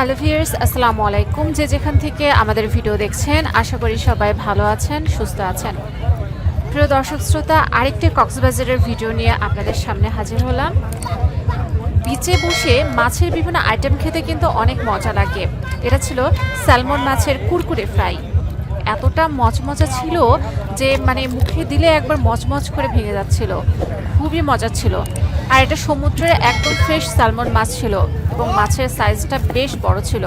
Hello viewers, আসসালামু আলাইকুম। যে যেখান থেকে আমাদের ভিডিও দেখছেন, আশা করি সবাই ভালো আছেন, সুস্থ আছেন। প্রিয় দর্শক শ্রোতা, আরেকটি কক্সবাজারের ভিডিও নিয়ে আপনাদের সামনে হাজির হলাম। বিচে বসে মাছের বিভিন্ন আইটেম খেতে কিন্তু অনেক মজা লাগে। এটা ছিল স্যালমন মাছের কুরকুরে ফ্রাই। এতটা মচমচা ছিল যে মুখে দিলে একবার মচমচ করে ভেঙে যাচ্ছিল, খুবই মজা ছিল। আর এটা সমুদ্রের একদম ফ্রেশ স্যালমন মাছ ছিল এবং মাছের সাইজটা বেশ বড় ছিল।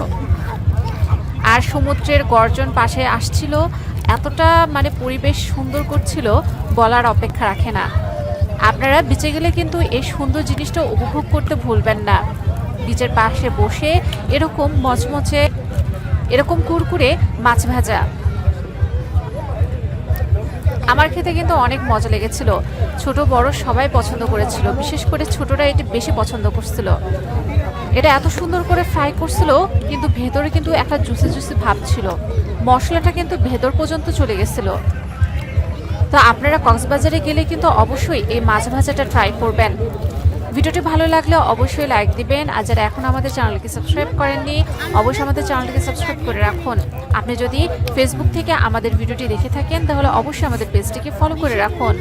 আর সমুদ্রের গর্জন পাশে আসছিল, এতটা পরিবেশ সুন্দর করছিল, বলার অপেক্ষা রাখে না। আপনারা বিচে গেলে কিন্তু এই সুন্দর জিনিসটা উপভোগ করতে ভুলবেন না। বিচের পাশে বসে এরকম মচমচে, এরকম কুরকুরে মাছ ভাজা আমার খেতে কিন্তু অনেক মজা লেগেছিল। ছোট বড় সবাই পছন্দ করেছিল, বিশেষ করে ছোটরা এটি বেশি পছন্দ করছিল। এটা এত সুন্দর করে ফ্রাই করছিল, কিন্তু ভেতরে কিন্তু একটা জুসি জুসি ভাব ছিল। মশলাটা কিন্তু ভেতর পর্যন্ত চলে গেছিল। তো আপনারা কক্সবাজারে গেলে কিন্তু অবশ্যই এই মাছ ভাজাটা ট্রাই করবেন। ভিডিওটি ভালো লাগলে অবশ্যই লাইক দিবেন। আর যারা এখন আমাদের চ্যানেলকে সাবস্ক্রাইব করেননি, অবশ্যই আমাদের চ্যানেলটিকে সাবস্ক্রাইব করে রাখুন। আপনি যদি ফেসবুক থেকে আমাদের ভিডিওটি দেখে থাকেন, তাহলে অবশ্যই আমাদের পেজটিকে ফলো করে রাখুন।